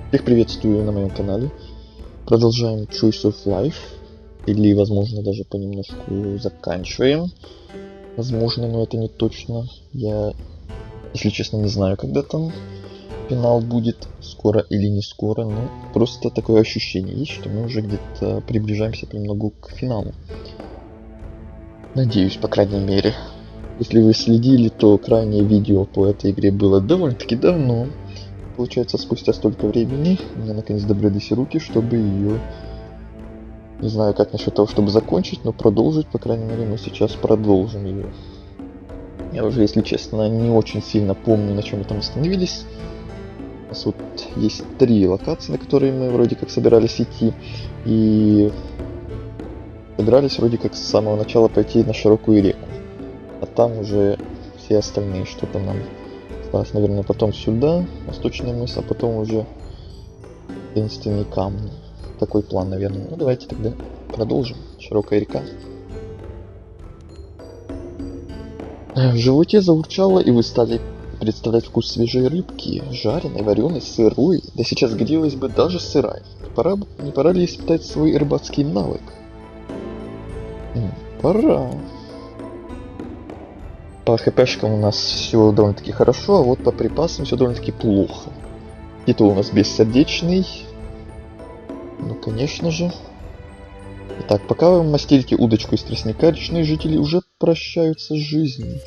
Всех приветствую на моем канале. Продолжаем Choice of Life. Или, возможно, даже понемножку заканчиваем. Возможно, но это не точно. Я, если честно, не знаю, когда там финал будет. Скоро или не скоро. Но просто такое ощущение есть, что мы уже где-то приближаемся понемногу к финалу. Надеюсь, по крайней мере. Если вы следили, то крайнее видео по этой игре было довольно-таки давно. Получается, спустя столько времени у меня наконец добрались руки, чтобы ее... Не знаю, как насчет того, чтобы закончить, но продолжить, по крайней мере, мы сейчас продолжим ее. Я уже, если честно, не очень сильно помню, на чем мы там остановились. У нас вот есть 3 локации, на которые мы вроде как собирались идти. И собирались вроде как с самого начала пойти на широкую реку. А там уже все остальные, что там нам осталось, наверное, потом сюда, восточный мыс, а потом уже таинственные камни. Такой план, наверное. Ну, давайте тогда продолжим. Широкая река. В животе заурчало, и вы стали представлять вкус свежей рыбки, жареной, вареной, сырой. Да сейчас годилась бы даже сырая. Не пора ли испытать свой рыбацкий навык? Пора. По хпшкам у нас все довольно-таки хорошо, а вот по припасам все довольно-таки плохо. Титул у нас бессердечный. Ну, конечно же. Итак, пока вы мастерите удочку из тростника, речные жители уже прощаются с жизнью.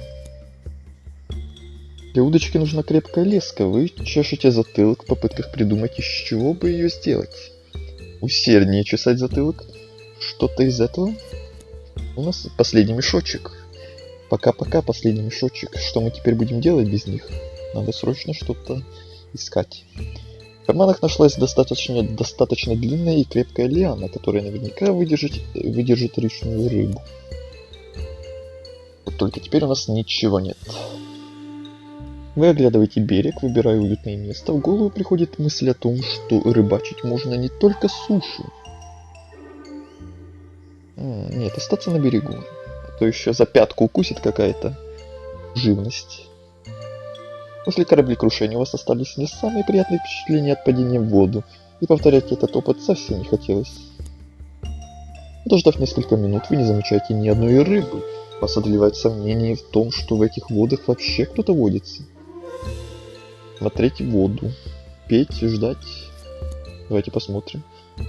Для удочки нужна крепкая леска. Вы чешете затылок в попытках придумать, из чего бы ее сделать. Усерднее чесать затылок. Что-то из этого? У нас последний мешочек. Пока-пока, последний мешочек. Что мы теперь будем делать без них? Надо срочно что-то искать. В карманах нашлась достаточно длинная и крепкая лиана, которая наверняка выдержит речную рыбу. Вот только теперь у нас ничего нет. Вы оглядываете берег, выбирая уютное место. В голову приходит мысль о том, что рыбачить можно не только с суши. Нет, остаться на берегу. А то еще за пятку укусит какая-то живность. После кораблекрушения у вас остались не самые приятные впечатления от падения в воду, и повторять этот опыт совсем не хотелось. Подождав несколько минут, вы не замечаете ни одной рыбы. Вас одолевает сомнение в том, что в этих водах вообще кто-то водится. Смотреть воду, петь, ждать. Давайте посмотрим.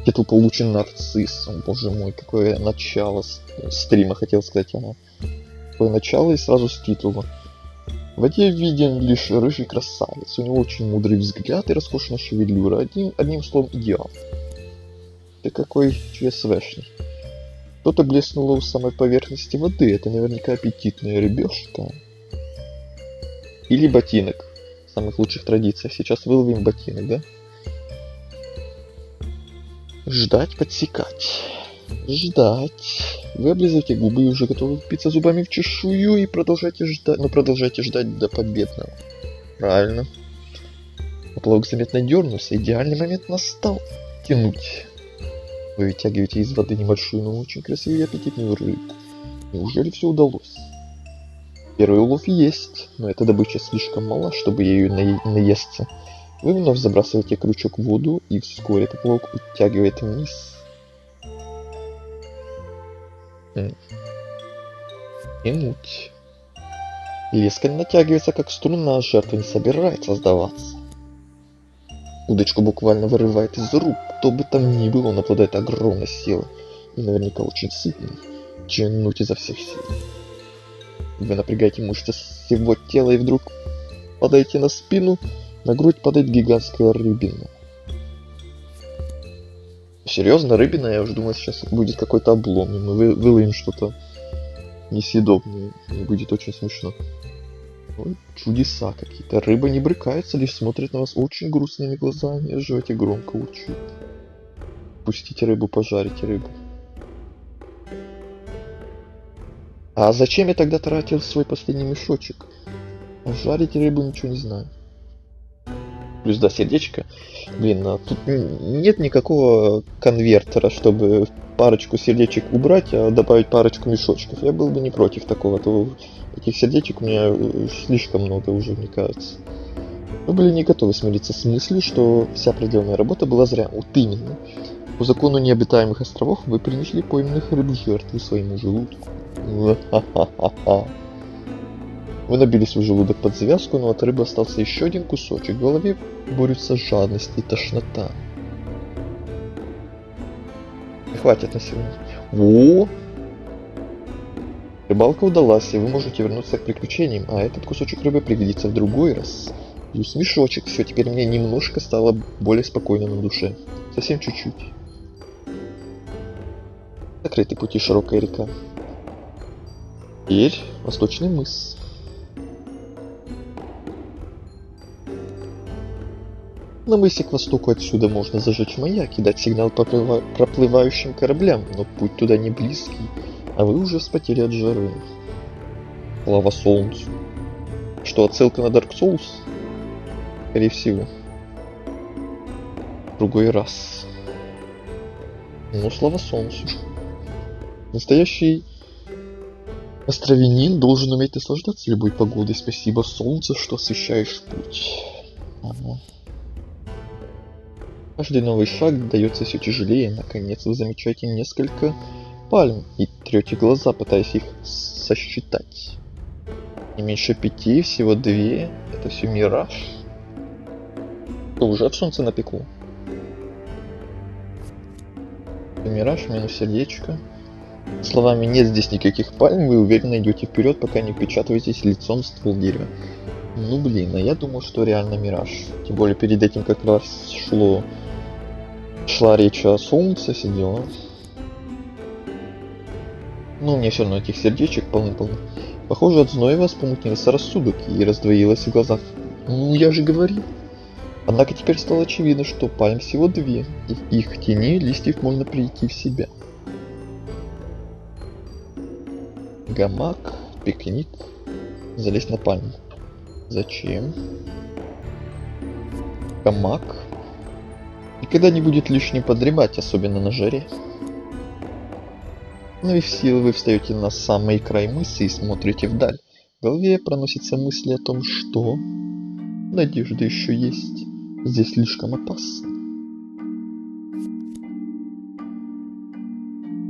Титул получен нарцисс. О, боже мой, какое начало стрима, хотел сказать она. Какое начало и сразу с титула. В воде виден лишь рыжий красавец. У него очень мудрый взгляд и роскошная шевелюра. Одним словом, идеал. Ты какой ЧСВшный. Что-то блеснуло у самой поверхности воды. Это наверняка аппетитная рыбешка. Или ботинок. В самых лучших традициях. Сейчас выловим ботинок, да? Ждать, подсекать. Ждать. Вы облизываете губы и уже готовы впиться зубами в чешую и продолжайте ждать. Но продолжайте ждать до победного. Правильно. Поплавок заметно дернулся. Идеальный момент настал. Тянуть. Вы вытягиваете из воды небольшую, но очень красивую и аппетитную рыбку. Неужели все удалось? Первый улов есть, но эта добыча слишком мала, чтобы ею наесться. Вы вновь забрасываете крючок в воду, и вскоре поплавок утягивает вниз. Тянуть. Леска натягивается как струна, жертва не собирается сдаваться. Удочку буквально вырывает из рук. Кто бы там ни был, он обладает огромной силой. И наверняка очень сильный. Тянуть изо всех сил. Вы напрягаете мышцы всего тела и вдруг падаете на спину. На грудь падает гигантская рыбина. Серьезно, рыбина? Я уже думал, сейчас будет какой-то облом, и мы выловим что-то несъедобное. И будет очень смешно. Ой, чудеса какие-то. Рыба не брыкается, лишь смотрит на вас очень грустными глазами. Жевайте громко, учит. Пустите рыбу, пожарите рыбу. А зачем я тогда тратил свой последний мешочек? Жарить рыбу ничего не знаю. Плюс да, сердечко. Блин, а тут нет никакого конвертера, чтобы парочку сердечек убрать, а добавить парочку мешочков. Я был бы не против такого, а то этих сердечек у меня слишком много уже, мне кажется. Мы были не готовы смириться с мыслью, что вся проделанная работа была зря. Вот именно. По закону необитаемых островов вы принесли пойманных рыб в жертву своему желудку. Ха-ха-ха-ха. Вы набили свой желудок под завязку, но от рыбы остался еще один кусочек. В голове борются жадность и тошнота. И хватит на сегодня. О! Рыбалка удалась, и вы можете вернуться к приключениям, а этот кусочек рыбы пригодится в другой раз. Плюс мешочек. Все, теперь мне немножко стало более спокойно на душе. Совсем чуть-чуть. Закрыты пути, широкая река. Теперь восточный мыс. На мысе к востоку отсюда можно зажечь маяк и дать сигнал проплывающим кораблям, но путь туда не близкий, а вы уже вспотели от жары. Слава солнцу. Что, отсылка на Dark Souls? Скорее всего. В другой раз. Ну, слава солнцу. Настоящий островянин должен уметь наслаждаться любой погодой. Спасибо, солнце, что освещаешь путь. Ага. Каждый новый шаг дается все тяжелее. Наконец вы замечаете несколько пальм и трете глаза, пытаясь их сосчитать. Не меньше 5, всего 2. Это все мираж. Что, уже в солнце напекло? Мираж минус сердечко. Словами «нет здесь никаких пальм», вы уверенно идете вперед, пока не впечатываетесь лицом в ствол дерева. Ну блин, а я думал, что реально мираж. Тем более перед этим как раз шла речь о солнце, все дела. Но мне все равно этих сердечек полны-полны. Похоже, от зноя вас помутнился рассудок и раздвоилось в глазах. Ну я же говорил. Однако теперь стало очевидно, что пальм всего 2, и в их тени листьев можно прийти в себя. Гамак, пикник, залезть на пальму. Зачем? Гамак. Никогда не будет лишним подремать, особенно на жаре. Навив силы, вы встаете на самый край мыса и смотрите вдаль. В голове проносятся мысли о том, что надежда еще есть. Здесь слишком опасно.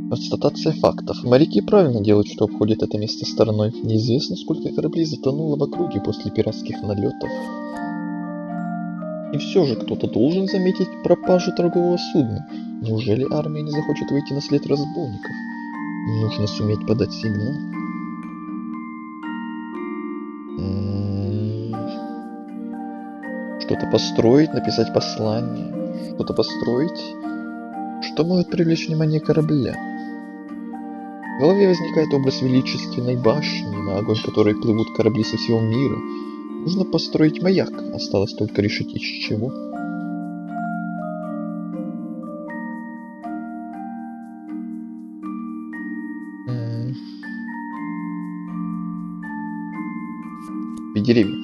Констатация фактов. Моряки правильно делают, что обходят это место стороной. Неизвестно, сколько кораблей затонуло в округе после пиратских налетов. И все же кто-то должен заметить пропажу торгового судна. Неужели армия не захочет выйти на след разбойников? Нужно суметь подать сигнал. Что-то построить, написать послание. Что-то построить. Что может привлечь внимание корабля? В голове возникает образ величественной башни, на огонь которой плывут корабли со всего мира. Нужно построить маяк, осталось только решить из чего. И деревья.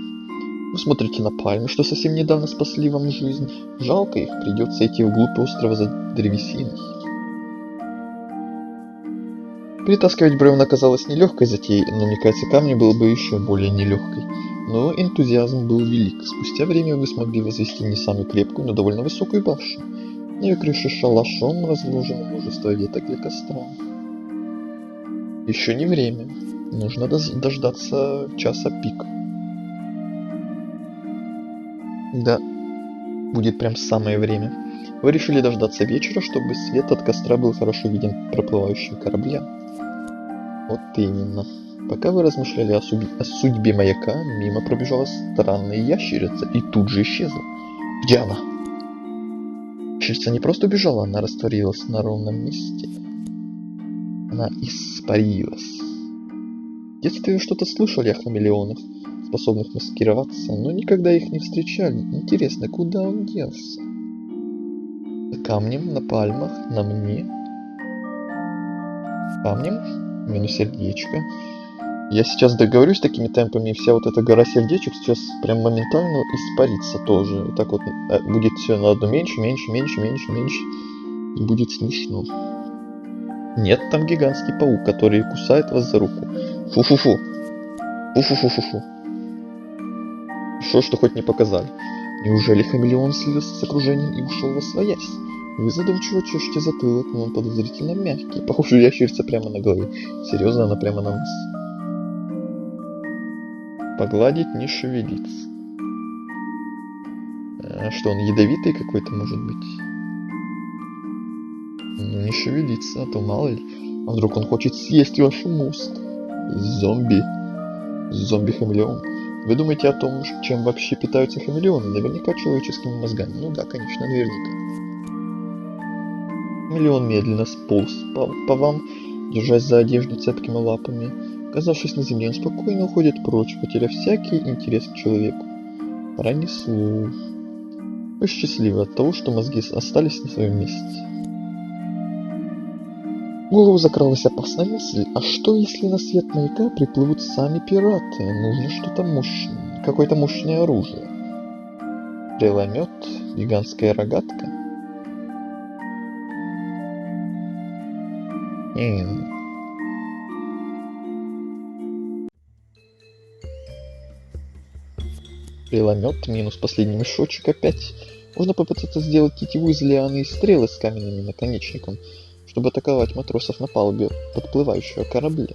Вы смотрите на пальмы, что совсем недавно спасли вам жизнь. Жалко их, придется идти вглубь острова за древесиной. Перетаскивать бревна казалось нелегкой затеей, но мне кажется, камни было бы еще более нелегкой. Но энтузиазм был велик. Спустя время вы смогли возвести не самую крепкую, но довольно высокую башню. На ее крыше шалашом разложено множество веток для костра. Еще не время. Нужно дождаться часа пик. Да, будет прям самое время. Вы решили дождаться вечера, чтобы свет от костра был хорошо виден проплывающим кораблям. Вот именно. Пока вы размышляли о судьбе маяка, мимо пробежала странная ящерица и тут же исчезла. Где она? Ящерица не просто убежала, она растворилась на ровном месте. Она испарилась. В детстве вы что-то слышали о хамелеонах, способных маскироваться, но никогда их не встречали. Интересно, куда он делся? За камнем, на пальмах, на мне. Камнем, минус сердечко. Я сейчас договорюсь такими темпами, и вся вот эта гора сердечек сейчас прям моментально испарится тоже. И так вот будет все на одну меньше, меньше, меньше, меньше, меньше. И будет смешно. Нет, там гигантский паук, который кусает вас за руку. Фу-фу-фу. Фу-фу-фу-фу-фу. Хорошо, что хоть не показали. Неужели хамелеон слился с окружением и ушел восвоясь? Вы задумчиво чешете затылок, но он подозрительно мягкий. Похоже, ящерица прямо на голове. Серьезно, она прямо на нас. Погладить, не шевелиться. А что, он ядовитый какой-то, может быть? Ну, не шевелиться, а то мало ли. А вдруг он хочет съесть ваш мозг? Зомби. Зомби-хамелеон. Вы думаете о том, чем вообще питаются хамелеоны? Наверняка человеческими мозгами. Ну да, конечно, наверняка. Хамелеон медленно сполз по вам, держась за одежду цепкими лапами. Оказавшись на земле, он спокойно уходит прочь, потеряв всякий интерес к человеку. Пронесло. Вы счастливы от того, что мозги остались на своем месте. В голову закралась опасная мысль, а что если на свет маяка приплывут сами пираты? Нужно что-то мощное, какое-то мощное оружие. Стреломет, гигантская рогатка. Стреломет минус последний мешочек опять. Можно попытаться сделать тетиву из лианы и стрелы с каменным наконечником, чтобы атаковать матросов на палубе подплывающего корабля.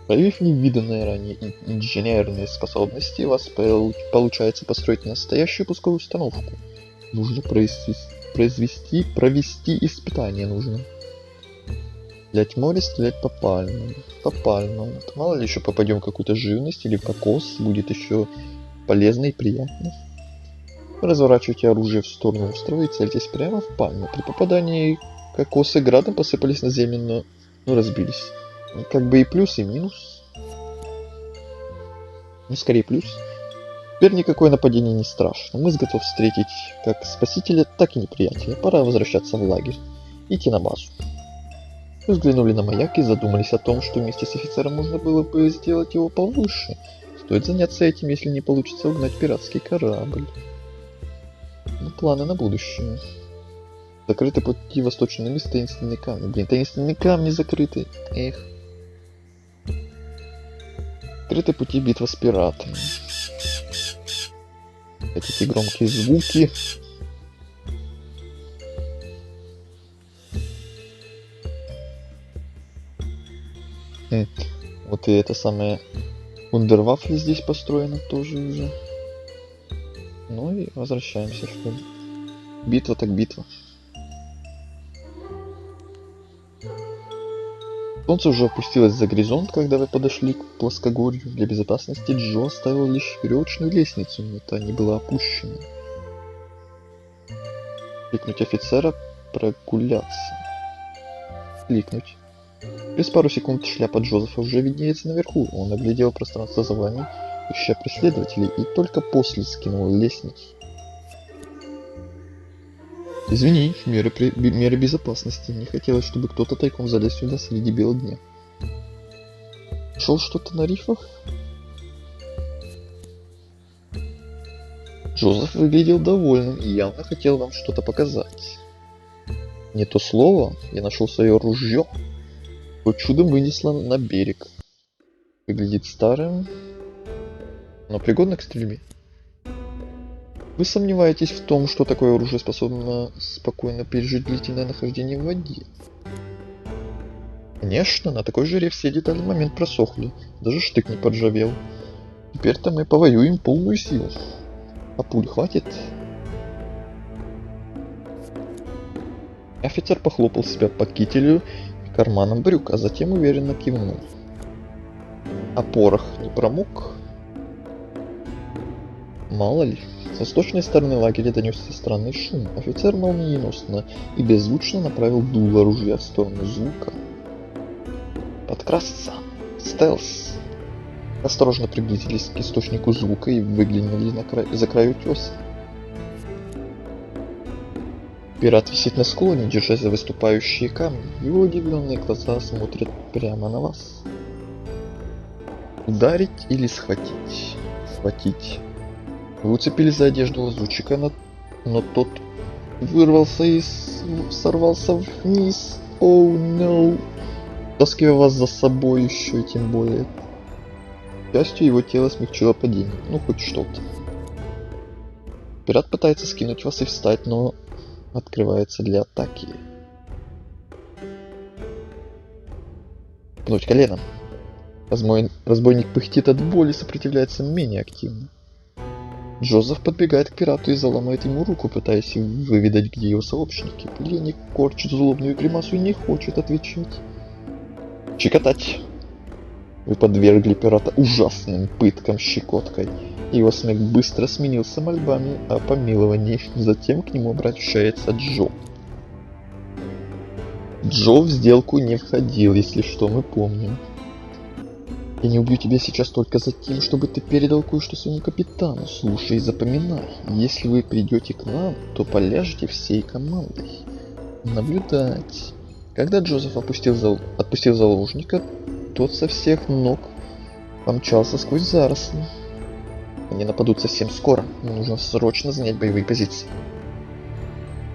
Проявив невиданные ранее инженерные способности, у вас получается построить настоящую пусковую установку. Нужно провести испытание нужно. Взять море, стрелять по пальмам. По пальмам. Мало ли еще попадем в какую-то живность или кокос, будет еще полезно и приятно. Разворачивайте оружие в сторону острова и цельтесь прямо в пальму. При попадании кокосы градом посыпались на землю, но разбились. Как бы и плюс, и минус. Ну, скорее плюс. Теперь никакое нападение не страшно. Мы готовы встретить как спасителя, так и неприятеля. Пора возвращаться в лагерь. Идти на базу. Мы взглянули на маяк и задумались о том, что вместе с офицером можно было бы сделать его повыше. Стоит заняться этим, если не получится угнать пиратский корабль. Ну, планы на будущее. Закрыты пути восточной мыс, таинственные камни. Блин, таинственные камни закрыты. Эх. Закрыты пути, битва с пиратами. Эти громкие звуки. Вот и это самое Вундервафли здесь построено тоже уже. Ну и возвращаемся, что ли. Битва так битва. Солнце уже опустилось за горизонт, когда вы подошли к плоскогорью. Для безопасности Джо оставил лишь веревочную лестницу, но та не была опущена. Кликнуть офицера, прогуляться. Кликнуть. Через пару секунд шляпа Джозефа уже виднеется наверху. Он оглядел пространство за вами, ища преследователей, и только после скинул лестницу. Извини, меры безопасности. Не хотелось, чтобы кто-то тайком залез сюда среди бела дня. Шел что-то на рифах? Джозеф выглядел довольным и явно хотел вам что-то показать. Не то слово, я нашел свое ружье. Хоть чудом вынесло на берег. Выглядит старым, но пригодно к стрельбе. Вы сомневаетесь в том, что такое оружие способно спокойно пережить длительное нахождение в воде? Конечно, на такой жаре все детали в момент просохли, даже штык не подржавел. Теперь-то мы повоюем полную силу. А пуль хватит? Офицер похлопал себя по кителю и карманам брюк, а затем уверенно кивнул. А порох не промок? Мало ли. С восточной стороны лагеря донесся странный шум. Офицер молниеносно и беззвучно направил дуло ружья в сторону звука. Подкрасться. Стелс. Осторожно приблизились к источнику звука и выглянули за край утеса. Пират висит на склоне, держась за выступающие камни. Его удивленные глаза смотрят прямо на вас. Ударить или схватить? Схватить. Вы уцепились за одежду лазутчика, но тот вырвался и сорвался вниз. Оу, no. Таскивая вас за собой еще, тем более. К счастью, его тело смягчило падение. Ну, хоть что-то. Пират пытается скинуть вас и встать, но открывается для атаки. Пнуть коленом. Разбойник пыхтит от боли и сопротивляется менее активно. Джозеф подбегает к пирату и заломает ему руку, пытаясь выведать, где его сообщники. Пленник корчит злобную гримасу и не хочет отвечать. Щекотать. Вы подвергли пирата ужасным пыткам щекоткой. Его смех быстро сменился мольбами о помиловании. Затем к нему обращается Джо. Джо в сделку не входил, если что, мы помним. Я не убью тебя сейчас только за тем, чтобы ты передал кое-что своему капитану. Слушай и запоминай. Если вы придете к нам, то поляжете всей командой. Наблюдать. Когда Джозеф отпустил заложника, тот со всех ног помчался сквозь заросли. Они нападут совсем скоро. Нужно срочно занять боевые позиции.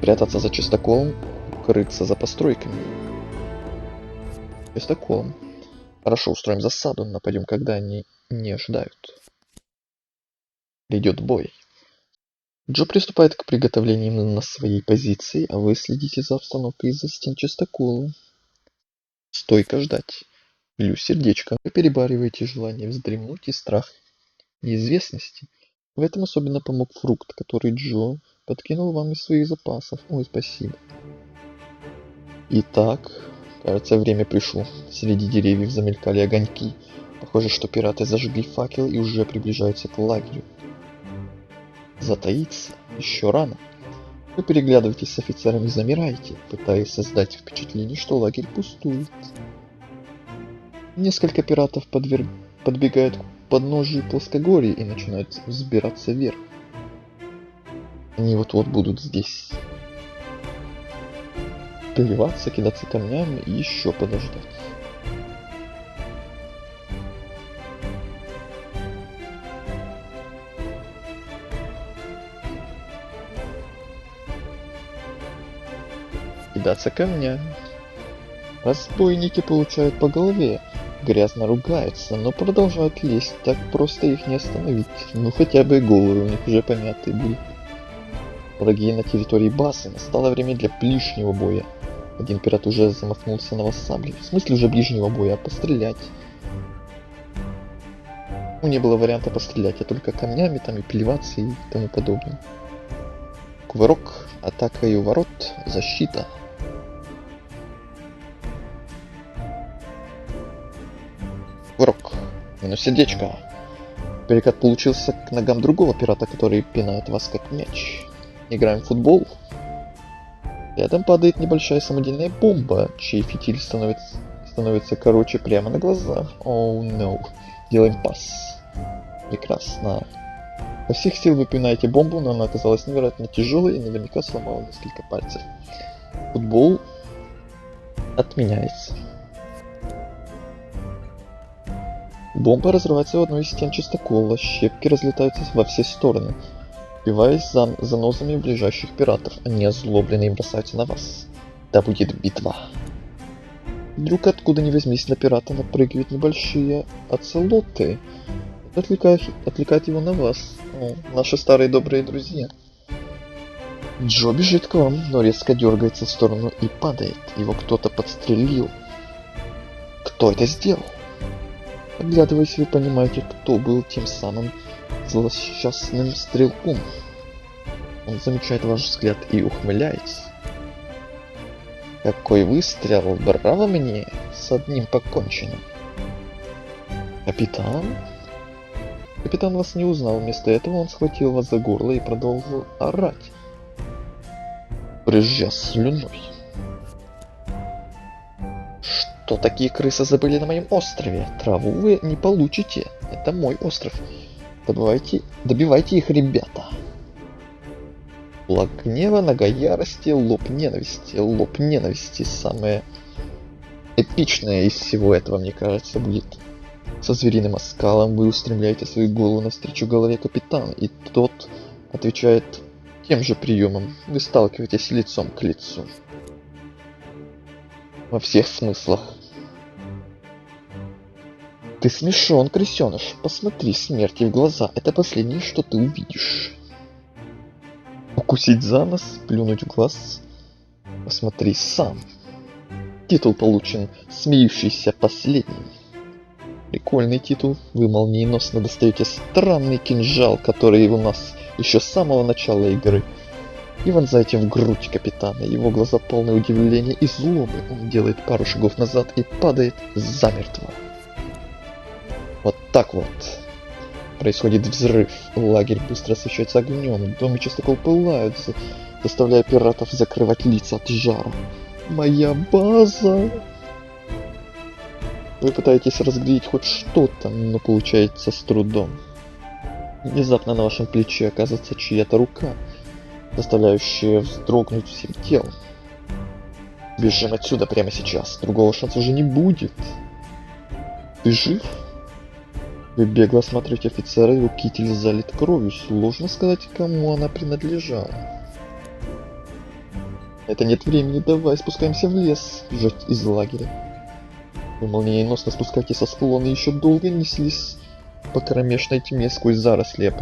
Прятаться за частоколом, укрыться за постройками. Частоколом. Хорошо, устроим засаду, нападем, когда они не ожидают. Идет бой. Джо приступает к приготовлениям на своей позиции, а вы следите за обстановкой из-за стен частокола. Стойко ждать. Лью сердечко. Вы перебариваете желание вздремнуть и страх неизвестности. В этом особенно помог фрукт, который Джо подкинул вам из своих запасов. Ой, спасибо. Итак, кажется, время пришло. Среди деревьев замелькали огоньки. Похоже, что пираты зажгли факел и уже приближаются к лагерю. Затаиться еще рано. Вы переглядываетесь с офицерами и замираете, пытаясь создать впечатление, что лагерь пустует. Несколько пиратов подбегают к подножию плоскогорья и начинают взбираться вверх. Они вот-вот будут здесь. Плеваться, кидаться камнями и еще подождать. Кидаться камнями. Разбойники получают по голове, грязно ругаются, но продолжают лезть, так просто их не остановить. Ну хотя бы головы у них уже помятые будут. Враги на территории базы, настало время для ближнего боя. Один пират уже замахнулся на вас саблей. В смысле уже ближнего боя, а пострелять. Ну не было варианта пострелять, а только камнями там и плеваться и тому подобное. Кувырок, атака и уворот, защита. Кувырок, минус сердечко. Перекат получился к ногам другого пирата, который пинает вас как мяч. Играем в футбол. Рядом падает небольшая самодельная бомба, чей фитиль становится короче прямо на глазах. Оу, no. Делаем пас. Прекрасно. Во всех сил вы пинаете бомбу, но она оказалась невероятно тяжелой и наверняка сломала несколько пальцев. Футбол отменяется. Бомба разрывается в одной из стен частокола, щепки разлетаются во все стороны, впиваясь занозами ближайших пиратов. Они озлобленные бросаются на вас. Да будет битва. Вдруг откуда ни возьмись на пирата напрыгивают небольшие оцелоты. Это отвлекает его на вас. О, наши старые добрые друзья. Джо бежит к вам, но резко дергается в сторону и падает. Его кто-то подстрелил. Кто это сделал? Оглядываясь, вы понимаете, кто был тем самым злосчастным стрелком. Он замечает ваш взгляд и ухмыляется. Какой выстрел! Браво мне! С одним покончено. Капитан? Капитан вас не узнал. Вместо этого он схватил вас за горло и продолжил орать, брызжа слюной. Что такие крысы забыли на моем острове? Траву вы не получите. Это мой остров. Добивайте их, ребята. Кулак гнева, нога ярости, лоб ненависти. Лоб ненависти самое эпичное из всего этого, мне кажется, будет. Со звериным оскалом вы устремляете свою голову навстречу голове капитана, и тот отвечает тем же приемом. Вы сталкиваетесь лицом к лицу. Во всех смыслах. Ты смешон, крысёныш. Посмотри смерти в глаза. Это последнее, что ты увидишь. Укусить за нос, плюнуть в глаз. Посмотри сам. Титул получен «Смеющийся последний». Прикольный титул. Вы молниеносно достаете странный кинжал, который у нас еще с самого начала игры. И вонзаете в грудь капитана. Его глаза полны удивления и злобы. Он делает пару шагов назад и падает замертво. Вот так вот. Происходит взрыв. Лагерь быстро освещается огнем. Дома частокол пылают, заставляя пиратов закрывать лица от жара. Моя база! Вы пытаетесь разглядеть хоть что-то, но получается с трудом. Внезапно на вашем плече оказывается чья-то рука, заставляющая вздрогнуть всем телом. Бежим отсюда прямо сейчас, другого шанса уже не будет. Ты жив? Вы бегло осматриваете офицера, его китель залит кровью. Сложно сказать, кому она принадлежала. Это нет времени, давай спускаемся в лес, бежать из лагеря. Вы молниеносно спускаетесь со склона и еще долго неслись по кромешной тьме сквозь заросли,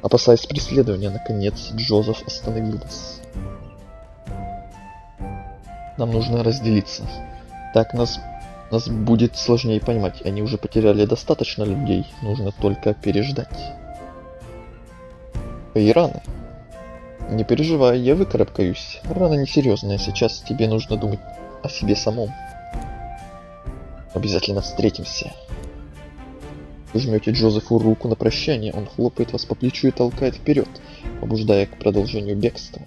опасаясь преследования. Наконец Джозеф остановил вас. Нам нужно разделиться. Так нас будет сложнее понимать. Они уже потеряли достаточно людей. Нужно только переждать. Твои раны. Не переживай, я выкарабкаюсь. Рана несерьезная. Сейчас тебе нужно думать о себе самом. Обязательно встретимся. Вы жмете Джозефу руку на прощание. Он хлопает вас по плечу и толкает вперед, побуждая к продолжению бегства.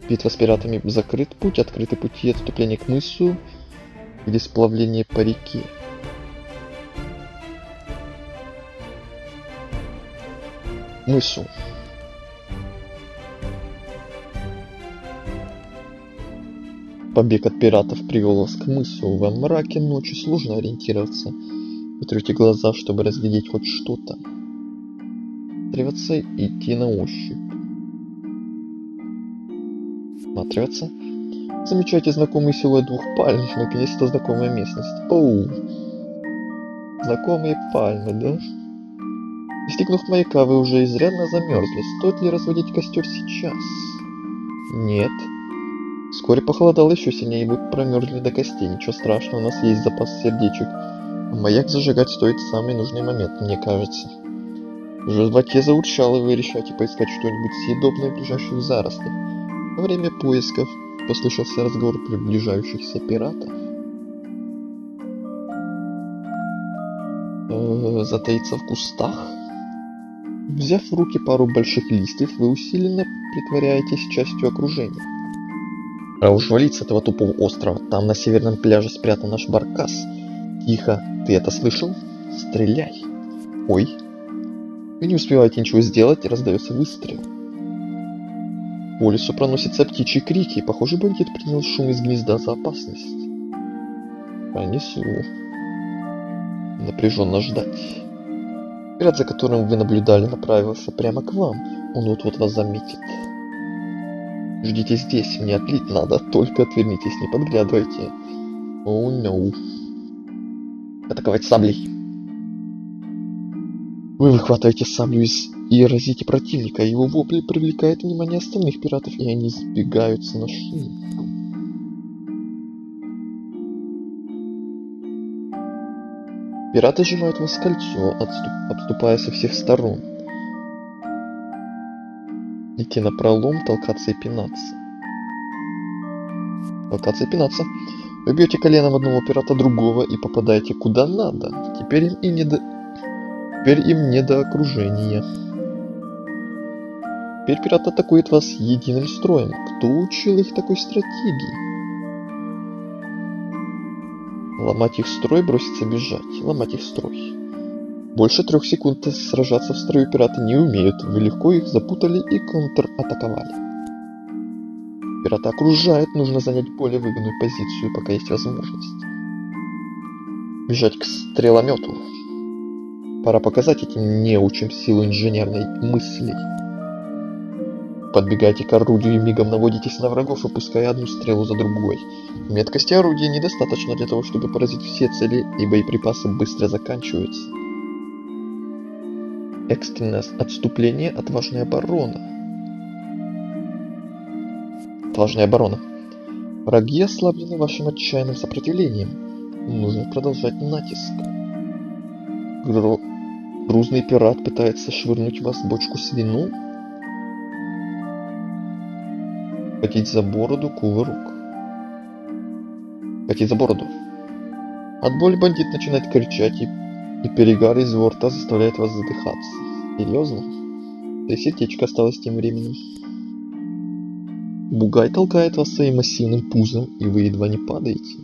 Битва с пиратами закрыт путь, открыты пути отступления к мысу или сплавление по реке. Мысу. Побег от пиратов привел вас к мысу. Во мраке ночи сложно ориентироваться. Вы трете глаза, чтобы разглядеть хоть что-то. Всматриваться и идти на ощупь. Всматриваться. Замечаете знакомый силуэт двух пальм. Наконец-то знакомая местность. Оу. Знакомые пальмы, да? Достигнув маяка, вы уже изрядно замерзли. Стоит ли разводить костер сейчас? Нет. Вскоре похолодало еще сильнее, и вы промерзли до костей. Ничего страшного, у нас есть запас сердечек. Маяк зажигать стоит в самый нужный момент, мне кажется. В животе заурчало, и вы решаете поискать что-нибудь съедобное в ближайших зарослях. Во время поисков послышался разговор приближающихся пиратов. Затаиться в кустах? Взяв в руки пару больших листьев, вы усиленно притворяетесь частью окружения. А уж валить с этого тупого острова. Там на северном пляже спрятан наш баркас. Тихо, ты это слышал? Стреляй. Ой. Вы не успеваете ничего сделать, и раздается выстрел. По лесу проносятся птичьи крики, и, похоже, бандит принял шум из гнезда за опасность. Понесу. Напряженно ждать. Пират, за которым вы наблюдали, направился прямо к вам. Он вот-вот вас заметит. Ждите здесь, мне отлить надо, только отвернитесь, не подглядывайте. Оу, no. Атаковать саблей. Вы выхватываете саблю и разите противника, его вопли привлекают внимание остальных пиратов, и они сбегаются на шум. Пираты сжимают вас в кольцо, обступая со всех сторон. Идти напролом, толкаться и пинаться. Толкаться и пинаться. Вы бьете коленом одного пирата другого и попадаете куда надо. Теперь им не до окружения. Теперь пират атакует вас единым строем. Кто учил их такой стратегии? Ломать их строй, броситься бежать. Ломать их строй. Больше 3 секунд сражаться в строю пираты не умеют. Вы легко их запутали и контратаковали. Пираты окружают, нужно занять более выгодную позицию, пока есть возможность. Бежать к стреломету. Пора показать этим неучим силу инженерной мысли. Подбегайте к орудию и мигом наводитесь на врагов, выпуская одну стрелу за другой. Меткости орудия недостаточно для того, чтобы поразить все цели, и боеприпасы быстро заканчиваются. Экстренное отступление, отважная оборона. Отважная оборона. Враги ослаблены вашим отчаянным сопротивлением. Нужно продолжать натиск. Грузный пират пытается швырнуть в вас бочку с вином. Хотеть за бороду, кувырок. Хотеть за бороду. От боли бандит начинает кричать, и перегар из его рта заставляет вас задыхаться. Серьезно? Да и сердечко осталось тем временем. Бугай толкает вас своим массивным пузом, и вы едва не падаете.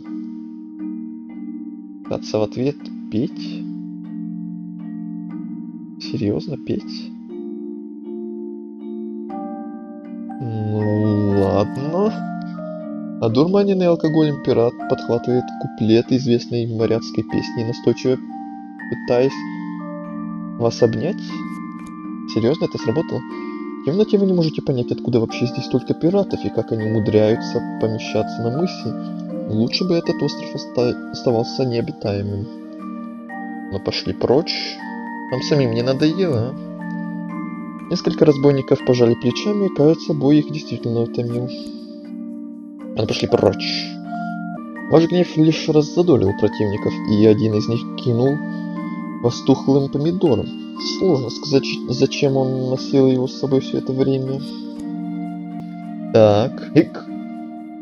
Каться в ответ: петь? Серьезно, петь? Ну ладно. Одурманенный алкоголем пират подхватывает куплет известной моряцкой песни, настойчиво пытаясь вас обнять. Серьезно, это сработало? В темноте вы не можете понять, откуда вообще здесь столько пиратов и как они умудряются помещаться на мысе. Лучше бы этот остров оставался необитаемым. Но пошли прочь. Нам самим не надоело, а? Несколько разбойников пожали плечами, и, кажется, бой их действительно утомил. Но пошли прочь. Ваш гнев лишь раззадорил противников, и один из них кинул вас тухлым помидором. Сложно сказать, зачем он носил его с собой все это время. Так, ик.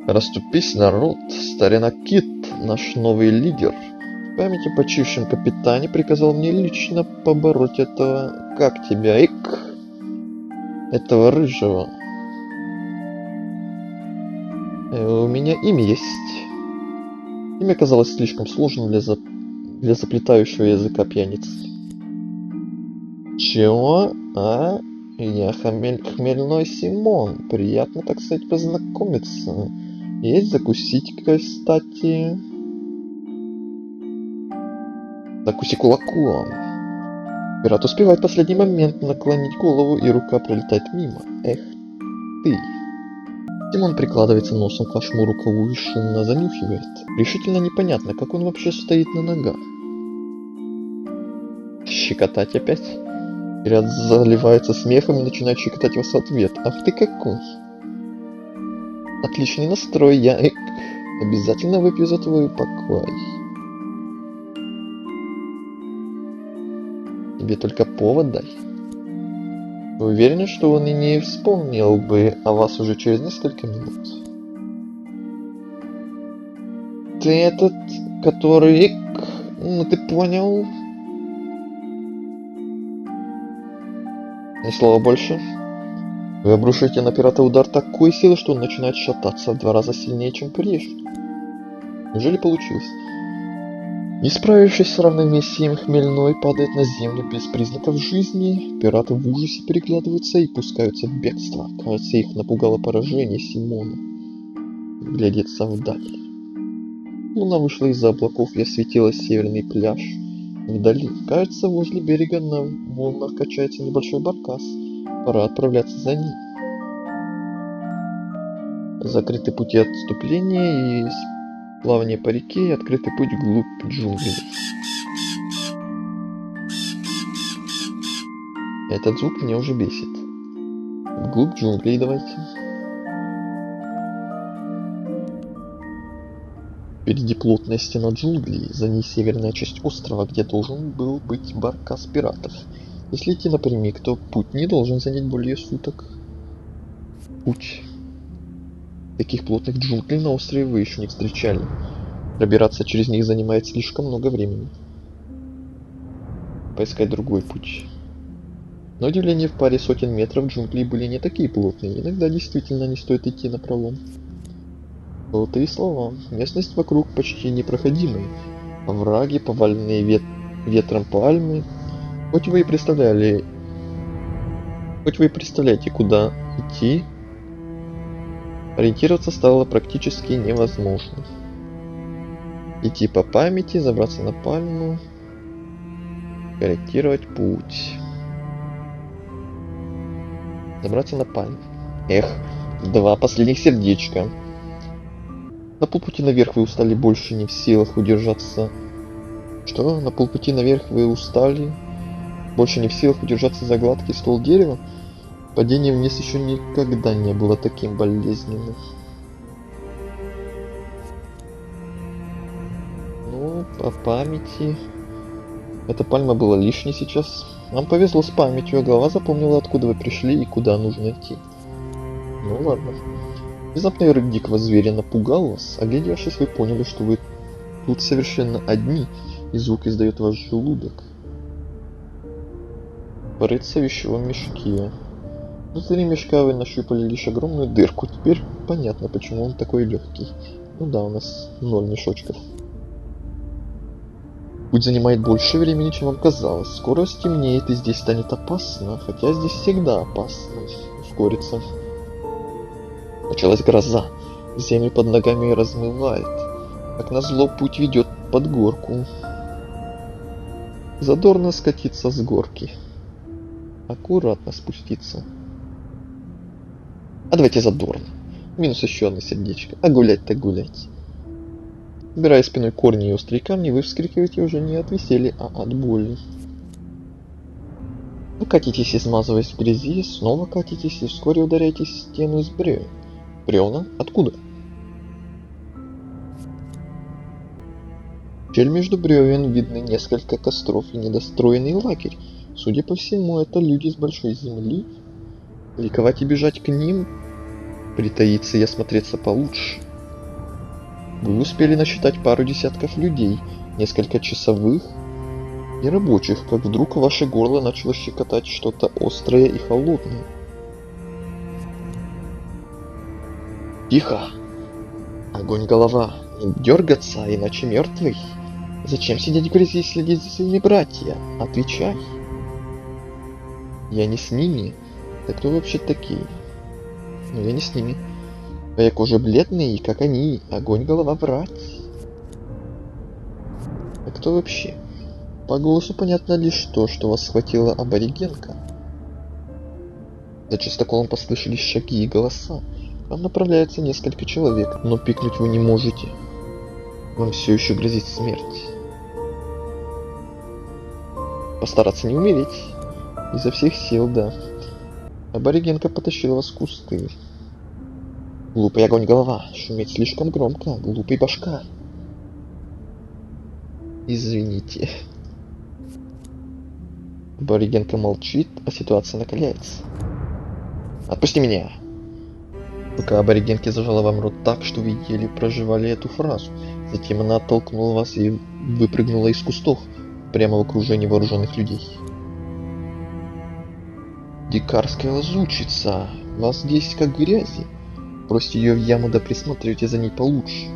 Расступись, народ. Старина Кит, наш новый лидер, в память о почившем капитане приказал мне лично побороть этого... Как тебя, ик? Этого рыжего. У меня имя есть. Имя казалось слишком сложным для заплетающего языка пьяницы. Чего? А? Я хмельной Симон. Приятно, так сказать, познакомиться. Есть закусить, кстати. Закуси кулаком. Пират успевает в последний момент наклонить голову, и рука пролетает мимо. Эх ты. Симон прикладывается носом к вашему рукаву и шумно занюхивает. Решительно непонятно, как он вообще стоит на ногах. Щекотать опять? Пират заливается смехом и начинает щекотать вас в ответ. Ах ты какой! Отличный настрой, я обязательно выпью за твой покой. Тебе только повод дай. Вы уверены, что он и не вспомнил бы о вас уже через несколько минут? Ты этот, который... Ну ты понял? Ни слова больше. Вы обрушите на пирата удар такой силы, что он начинает шататься в 2 раза сильнее, чем прежде. Неужели получилось? Не справившись с равновесием, хмельной падает на землю без признаков жизни. Пираты в ужасе переглядываются и пускаются в бегство. Кажется, их напугало поражение Симона. Глядится вдаль. Луна вышла из-за облаков и осветила северный пляж. Вдали, кажется, возле берега на волнах качается небольшой баркас. Пора отправляться за ним. Закрыты пути отступления и плавание по реке, и открытый путь вглубь джунглей. Этот звук меня уже бесит. Вглубь джунглей давайте. Впереди плотная стена джунглей, за ней северная часть острова, где должен был быть баркас пиратов. Если идти напрямик, то путь не должен занять более суток. Путь. Таких плотных джунглей на острове вы еще не встречали. Пробираться через них занимает слишком много времени. Поискать другой путь. На удивление, в паре сотен метров джунгли были не такие плотные. Иногда действительно не стоит идти напролом. Золотые слова. Местность вокруг почти непроходимая. Овраги, поваленные ветром пальмы. Хоть вы и представляете, куда идти, ориентироваться стало практически невозможно. Идти по памяти, забраться на пальму, корректировать путь. Забраться на пальму. Эх, 2 последних сердечка. На полпути наверх вы устали, больше не в силах удержаться. Что? На полпути наверх вы устали, больше не в силах удержаться за гладкий ствол дерева? Падение вниз еще никогда не было таким болезненным. Ну, по памяти... Эта пальма была лишней сейчас. Нам повезло с памятью, а голова запомнила, откуда вы пришли и куда нужно идти. Ну ладно. Внезапный рык дикого зверя напугал вас. Оглядевшись, вы поняли, что вы тут совершенно одни, и звук издает ваш желудок. Порыться в вещевом мешке. Внутри мешка вы нащупали лишь огромную дырку. Теперь понятно, почему он такой легкий. Ну да, у нас 0 мешочков. Путь занимает больше времени, чем вам казалось. Скоро стемнеет, и здесь станет опасно. Хотя здесь всегда опасно ускориться. Началась гроза. Землю под ногами размывает. Как назло, путь ведет под горку. Задорно скатиться с горки. Аккуратно спуститься. А давайте задорно. Минус еще одно сердечко. А гулять так гулять. Убирая спиной корни и острые камни, вы вскрикиваете уже не от веселья, а от боли. Вы катитесь, измазываясь в грязи, снова катитесь и вскоре ударяетесь в стену из бревен. Бревна? Откуда? Щель между бревен видны несколько костров и недостроенный лагерь. Судя по всему, это люди с большой земли. Ликовать и бежать к ним, притаиться и осмотреться получше. Вы успели насчитать пару десятков людей, несколько часовых и рабочих, как вдруг ваше горло начало щекотать что-то острое и холодное. Тихо! Огонь, голова! Не дергаться, иначе мертвый. Зачем сидеть в грязи и следить за своими братья? Отвечай. Я не с ними. Да кто вообще такие? Ну я не с ними. Твоя кожа бледная, как они. Огонь, голова, врать. А кто вообще? По голосу понятно лишь то, что вас схватила аборигенка. За частоколом послышались шаги и голоса. К вам направляется несколько человек, но пикнуть вы не можете. Вам все еще грозит смерть. Постараться не умереть. Изо всех сил, да. Аборигенка потащила вас в кусты. Глупый огонь, голова. Шуметь слишком громко. Глупый башка. Извините. Аборигенка молчит, а ситуация накаляется. Отпусти меня. Пока аборигенке зажала вам рот так, что вы еле проживали эту фразу. Затем она оттолкнула вас и выпрыгнула из кустов, прямо в окружении вооруженных людей. Дикарская лазучица. Вас здесь как грязи. Бросьте ее в яму, да присматривайте за ней получше.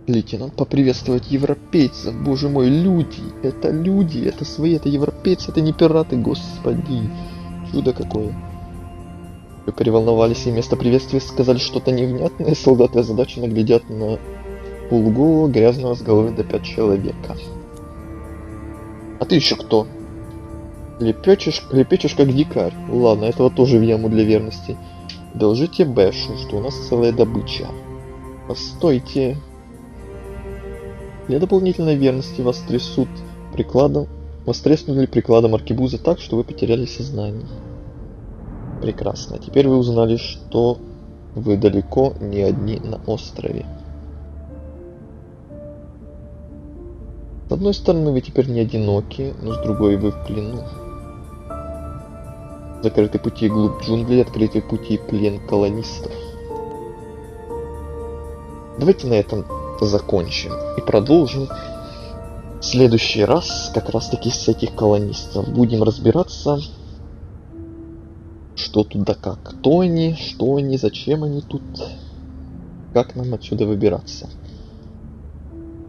Лейтенант поприветствовать европейцев. Боже мой, люди. Это свои, это европейцы, это не пираты, господи. Чудо какое. Вы переволновались и вместо приветствия сказали что-то невнятное. Солдаты озадаченно глядят на полуголого, грязного с головы до пят человека. А ты еще кто? Лепечешь как дикарь. Ладно, этого тоже в яму для верности. Доложите Бэшу, что у нас целая добыча. Постойте. Для дополнительной верности вас трясут прикладом. Вас треснули прикладом аркебузы так, что вы потеряли сознание. Прекрасно. Теперь вы узнали, что вы далеко не одни на острове. С одной стороны, вы теперь не одиноки, но с другой вы в плену. Закрыты пути глубь джунглей, открыты пути плен колонистов. Давайте на этом закончим и продолжим в следующий раз как раз таки с этих колонистов. Будем разбираться, что тут да как. Кто они, что они, зачем они тут, как нам отсюда выбираться.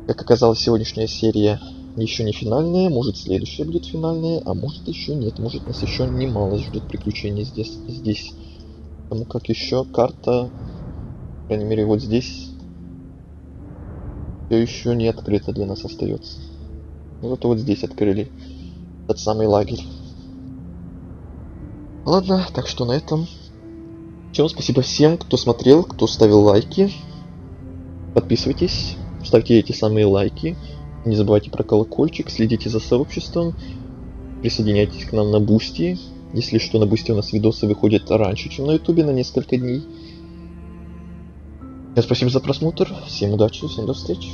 Как оказалось, сегодняшняя серия еще не финальная, может следующая будет финальная, а может еще нет, может нас еще немало ждет приключений здесь. Потому как еще карта, по крайней мере вот здесь, все еще не открыта для нас остается. Ну зато вот здесь открыли тот самый лагерь. Ладно, так что на этом. Всем спасибо всем, кто смотрел, кто ставил лайки. Подписывайтесь, ставьте эти самые лайки. Не забывайте про колокольчик, следите за сообществом. Присоединяйтесь к нам на Бусти. Если что, на Бусти у нас видосы выходят раньше, чем на Ютубе, на несколько дней. Всем спасибо за просмотр, всем удачи, всем до встречи.